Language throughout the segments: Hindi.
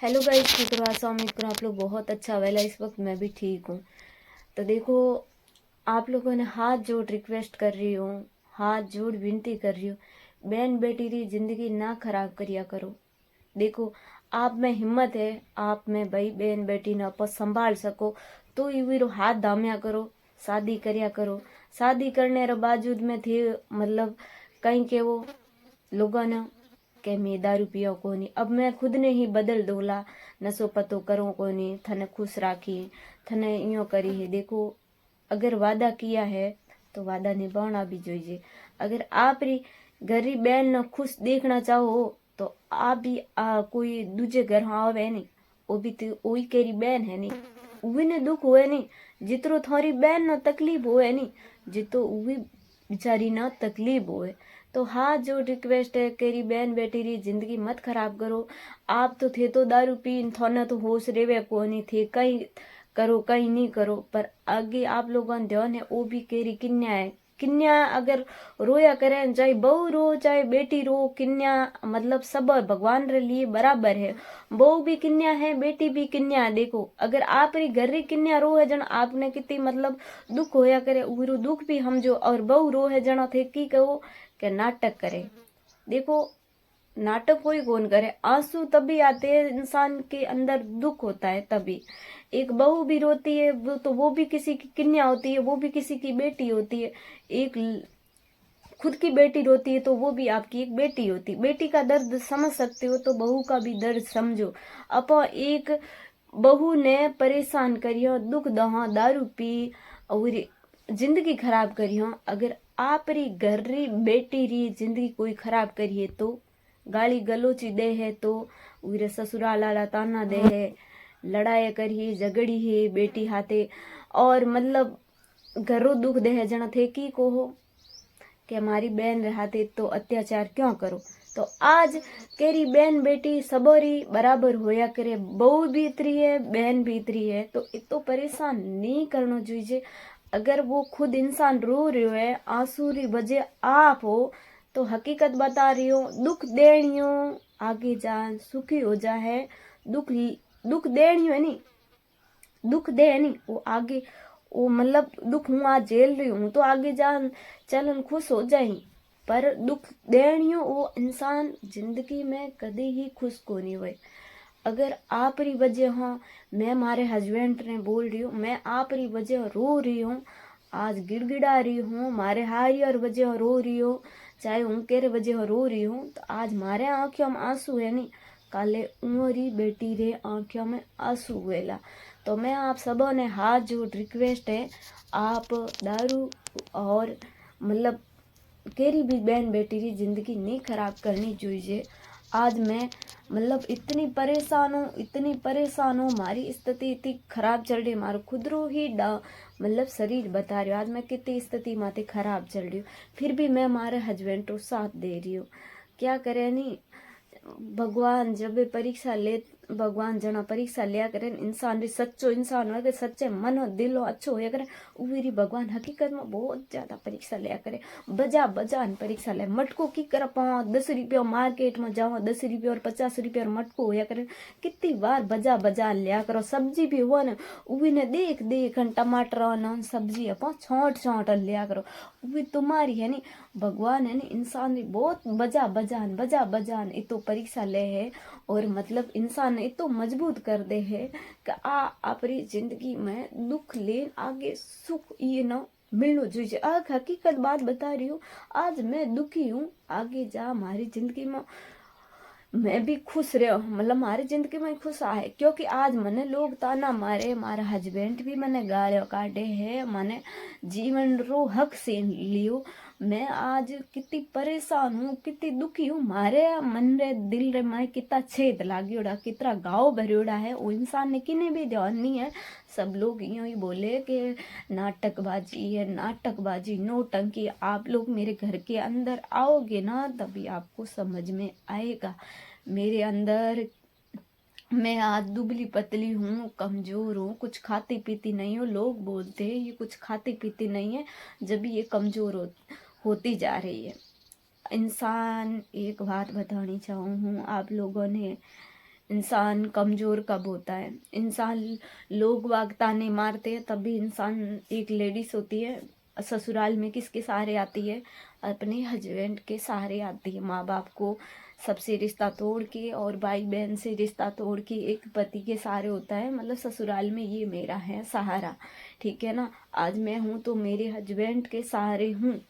हेलो गाइस, शुक्रवार से उम्मीद करूँ आप लोग बहुत अच्छा वेला। इस वक्त मैं भी ठीक हूँ। तो देखो, आप लोगों ने हाथ जोड़ रिक्वेस्ट कर रही हूँ, हाथ जोड़ विनती कर रही हूँ, बहन बेटी री जिंदगी ना खराब करिया करो। देखो, आप में हिम्मत है, आप में भाई बहन बेटी ने आप संभाल सको तो यूरो हाथ दाम्या करो, शादी करिया करो। शादी करने रे बावजूद में थे मतलब कहीं के वो लोगों ने के मैं दारू पियो कोनी। अब मैं खुद ने ही बदल दोला, नशो पतो करो कोनी, थने खुश राखी, थने यो करी है। देखो, अगर वादा किया है तो वादा निभाना भी જોઈએ। अगर आप री गरीब बहन ने खुश देखना चाहो तो आप भी कोई दूजे घर आवे नहीं, वो भी तो वही केरी बहन है नहीं, उही ने दुख हुए नहीं जितरो थारी बहन ने तकलीफ हुए नहीं, जितो उही बेचारी ना तकलीफ होए। तो हाथ जो रिक्वेस्ट है, केरी बहन बेटी री जिंदगी मत खराब करो। आप तो थे तो दारू पीन थोना तो होश रेवे कोनी थे, कहीं करो कहीं नहीं करो, पर आगे आप लोगों ने ध्यान है वो भी केरी किन्या है। किन्या अगर रोया करे, चाहे बहू रो चाहे बेटी रो, किन्या मतलब सब भगवान रे लिए बराबर है। बहू भी किन्या है, बेटी भी किन्या है। देखो, अगर आप री घर री किन्या रो है जन आपने कितनी मतलब दुख होया करे, उरो दुख भी समझो, और बहू रो है जन थे की कहो कि नाटक करे। देखो, नाटक कोई कौन करे, आंसू तभी आते हैं इंसान के अंदर, दुख होता है तभी। एक बहू भी रोती है वो तो वो भी किसी की कन्या होती है, वो भी किसी की बेटी होती है। एक खुद की बेटी रोती है तो वो भी आपकी एक बेटी होती। बेटी का दर्द समझ सकते हो तो बहू का भी दर्द समझो। अपो एक बहू ने परेशान करियो, दुख दहा, दारू पी और जिंदगी खराब करियो। अगर आप री घर री बेटी री जिंदगी कोई खराब करिए तो गाली गलोची दे है, तो उरे ससुराल वाला ताना दे है, लड़ाई करिए झगड़ी है बेटी हाथे, और मतलब घरों दुख दे है जना थे की को हो कि हमारी बहन रहते तो अत्याचार क्यों करो। तो आज केरी बहन बेटी सबोरी बराबर होया करे, बहू भी इतरी है बहन भी इतरी है, तो इतो परेशान नहीं करना चाहिए। अगर वो खुद इंसान रो रही है, आंसू री वजह आप हो, तो हकीकत बता रही हो, दुख देनियो आगे जा सुखी हो जा है। दुख दुख देनियो है नहीं, दुख दे है नहीं, वो आगे वो मतलब दुख हूँ आज झेल रही हूँ तो आगे जान चलन खुश हो जाए। पर दुख देनियो वो इंसान जिंदगी में कभी ही खुश को नहीं हुए। अगर आप री वजह हो, मैं मारे हस्बैंड ने बोल रही हूँ, मैं आप री वजह रो रही हूँ, आज गिड़गिड़ा रही हूँ, मारे हारी और वजह रो रही हूँ, चाहे उनके वजह रो रही हूँ, तो आज मारे आंखों में आंसू है नहीं, काले उमरी बेटी रे आंखों में आंसू हुएला। तो मैं आप सबों ने हाथ जोड़ रिक्वेस्ट है, आप दारू और मतलब केरी भी बहन बेटी की जिंदगी नहीं खराब करनी चाहिए। आज मैं मतलब इतनी परेशान हूँ, इतनी परेशान हूँ, हमारी स्थिति इतनी खराब चल रही है, हमारा खुद रो ही मतलब शरीर बता रही हूँ आज मैं कितनी स्थिति माते खराब चल रही हूँ। फिर भी मैं हमारे हस्बैंड को साथ दे रही हूँ, क्या करे नहीं। भगवान जब परीक्षा ले, भगवान जना परीक्षा लिया करे, इंसान री सच्चो इंसान हो, सच्चे मन हो, दिल हो, अच्छो हो करे, उरी भगवान हकीकत में बहुत ज्यादा परीक्षा लिया करे। बजा बजा परीक्षा ले, मटको की कर पाओ, 10 रुपया मार्केट में जाओ, 10 रुपया और 50 रुपया मटको होया करे, कितनी बार बजा बजा लिया करो। सब्जी भी हुआ ना, उवी ने देख देख टमाटर न सब्जी अपा छोट छोट लिया करो, उवी तुम्हारी है नी। भगवान है नी इंसान बहुत बजा बजान इतो परीक्षा ले है, और मतलब इंसान इतो मजबूत कर दे है कि अपनी जिंदगी में दुख ले आगे सुख ये ना मिलना चाहिए। आज हकीकत बात बता रही हूँ, आज मैं दुखी हूँ, आगे जा हमारी जिंदगी में मैं भी खुश रहो, मतलब हमारी जिंदगी में खुश आए, क्योंकि आज मैंने लोग ताना मारे, हमारा हस्बैंड भी मैंने गालियों काटे है, मैंने जीवन रो हक से लियो। मैं आज कितनी परेशान हूँ, कितनी दुखी हूँ, मारे मन रे दिल रे मैं कितना छेद लागियोड़ा, कितना गाँव भरियोड़ा है, वो इंसान ने किने भी ध्यान नहीं है। सब लोग यूं ही बोले कि नाटकबाजी है, नाटकबाजी, नौटंकी। आप लोग मेरे घर के अंदर आओगे ना तभी आपको समझ में आएगा मेरे अंदर। मैं आज दुबली पतली हूँ, कमजोर हूँ, कुछ खाती पीती नहीं हूँ। लोग बोलते हैं ये कुछ खाती पीती नहीं है, जब ये कमजोर होती जा रही है। इंसान एक बात बतानी चाहूँ आप लोगों ने, इंसान कमज़ोर कब होता है, इंसान लोग वाग ताने मारते हैं तब भी इंसान, एक लेडीज़ होती है ससुराल में किसके सहारे आती है, अपने हस्बैंड के सहारे आती है। माँ बाप को सबसे रिश्ता तोड़ के और भाई बहन से रिश्ता तोड़ के एक पति के सहारे होता है, मतलब ससुराल में ये मेरा है सहारा, ठीक है ना। आज मैं हूँ तो मेरे हस्बैंड के सहारे हूँ।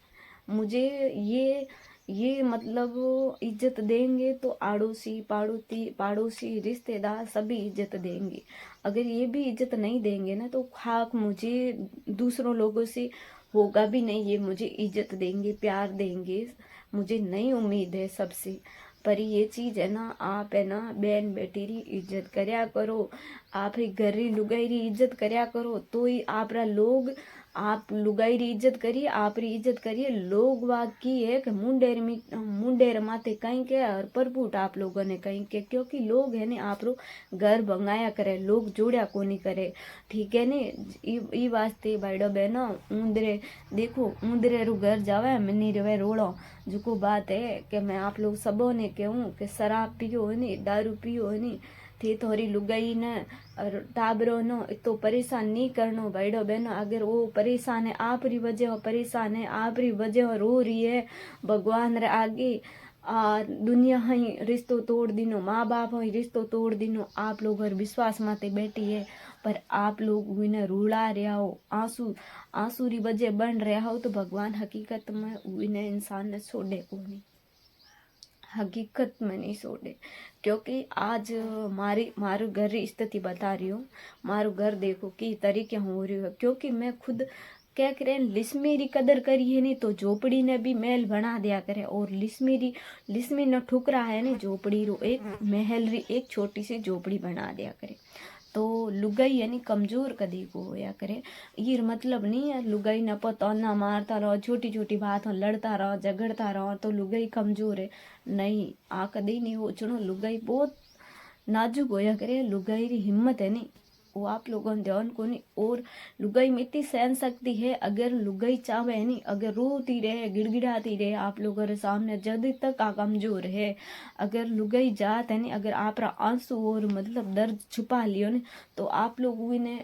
मुझे ये मतलब इज्जत देंगे तो आड़ोसी पाड़ोसी रिश्तेदार सभी इज्जत देंगे। अगर ये भी इज्जत नहीं देंगे ना तो खाक मुझे दूसरों लोगों से होगा भी नहीं, ये मुझे इज्जत देंगे प्यार देंगे, मुझे नहीं उम्मीद है सबसे। पर ये चीज़ है ना, आप है ना बहन बेटी री इज्जत करया करो, आप ही घर री लुगाई री इज्जत करया करो, तो ही आप रा लोग, आप लुगाई री इज्जत करिए, आप री इज्जत करिए, लोग वाग की है कि मुंडेर माथे कहीं के और परपुट आप लोगों ने कहीं के, क्योंकि लोग है ने आप रो घर भंगाया करे, लोग जोड़या को नहीं करे, ठीक है ने। ई वास्ते भाईडो बहनो ऊंदरे देखो, ऊंदरे रू घर जावे मनी रवे रोड़ो, जो बात है कि मैं आप लोग सबों ने कहूँ कि शराब पियो है नी, दारू पियो है नी, थी थोड़ी लुगाई ने और टाबरो नो तो परेशान नहीं करनो भाईडो बहनो। अगर वो परेशान है आप री वजह, परेशान है आप री वजह, रो रही है भगवान रे आगे, दुनिया ही रिश्तो तोड़ दिनो, माँ बाप ही रिश्तो तोड़ दिनो, आप लोग और विश्वास माते बैठी है, पर आप लोग उन्हें रुला रहा हो, आंसू आंसू री वजह बन रहा हो, तो भगवान हकीकत में उन्हें इंसान ने छोड़े को नहीं, हकीकत में नहीं छोड़े। क्योंकि आज मारू घर की स्थिति बता रही हूँ, मारू घर देखो कि तरीके हो रही है, क्योंकि मैं खुद क्या करें, लिस्मी री कदर करी है नहीं तो झोपड़ी ने भी महल बना दिया करे, और लिस्मी न ठुकरा है नहीं झोपड़ी रो एक महल री एक छोटी सी झोपड़ी बना दिया करे। तो लुगाई यानी कमजोर कदी को होया करे, ये मतलब नहीं है लुगाई न पतौना मारता रहो, छोटी छोटी बात लड़ता रहो झगड़ता रहो तो लुगाई कमजोर है, नहीं आ कदी नहीं हो चुनो। लुगाई बहुत नाजुक होया करे, लुगाई री हिम्मत है नहीं वो आप लोगों ने ध्यान को नहीं। और लुगाई में इतनी सहन सकती है, अगर लुगाई चाहे नहीं, अगर रोती रहे गिड़गिड़ाती रहे आप लोगों के सामने जब तक आ कमजोर है, अगर लुगाई जात है नहीं, अगर आप आंसू और मतलब दर्द छुपा लियो ने तो आप लोग ने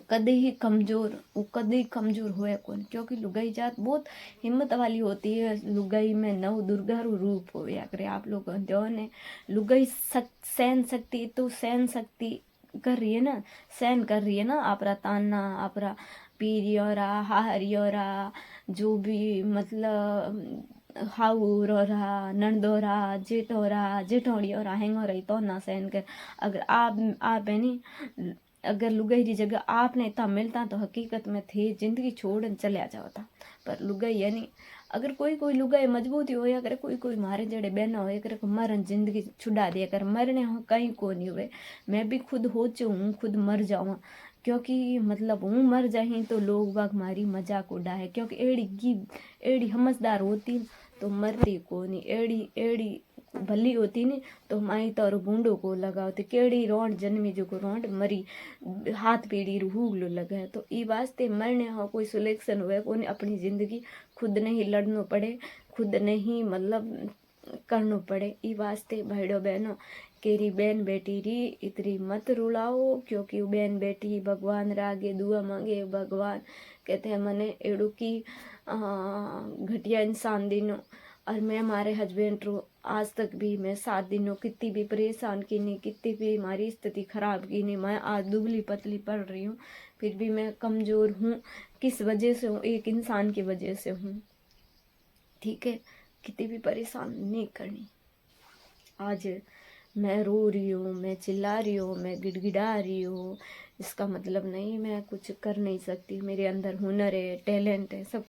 कभी कमजोर होया कौन, क्योंकि लुगाई जात बहुत हिम्मत वाली होती है। लुगाई में नव दुर्गा रूप होया करे, आप लोग ने लुगाई सहन शक्ति तो सहन शक्ति कर रही है ना, सहन कर रही है ना, आपरा ताना आपरा पीरियोरा हारियोरा जो भी मतलब हाउर और नंदोरा जेठोरा जेठोड़ियोरा हैंगो रही तो ना सहन कर। अगर आप है नहीं, अगर लुगाई की जगह आपने इतना मिलता तो हकीकत में थे जिंदगी छोड़ चलिया जाता। पर लुगाई है नहीं, अगर कोई कोई लुगाई मजबूती होया करे, कोई कोई मारे जड़े बहना होया करे मरन जिंदगी छुड़ा दिया कर, मरने हो कहीं को नहीं हुए। मैं भी खुद हो हूँ, खुद मर जाऊँ, क्योंकि मतलब हूँ मर जाही तो लोग बाग मारी मजाक उड़ाए, क्योंकि एड़ी समझदार होती तो मरती को नहीं, एड़ी एड़ी भली होती नहीं तो माई तो बूंडो को लगावती, केड़ी रोंड जन्मी जो को रोंड मरी हाथ पीड़ी रूगलो लगे। तो ई वास्ते मरने हो कोई सिलेक्शन हुए को अपनी जिंदगी खुद ने ही लड़नो पड़े, खुद ने ही मतलब करनो पड़े। ई वास्ते भाईडो बहनों केरी बहन बेटी री इतनी मत रुलाओ, क्योंकि बहन बेटी भगवान रागे दुआ मांगे, भगवान कहते हैं मने एड़ू की घटिया इंसान दिनो। और मैं हमारे हस्बैंड रो आज तक भी मैं 7 दिनों कितनी भी परेशान की नहीं, कितनी भी हमारी स्थिति खराब की नहीं, मैं आज दुबली पतली पड़ रही हूँ फिर भी मैं कमज़ोर हूँ। किस वजह से हूँ, एक इंसान की वजह से हूँ, ठीक है। कितनी भी परेशान नहीं करनी। आज मैं रो रही हूँ, मैं चिल्ला रही हूँ, मैं गिड़गिड़ा रही हूँ, इसका मतलब नहीं मैं कुछ कर नहीं सकती। मेरे अंदर हुनर है, टैलेंट है, सब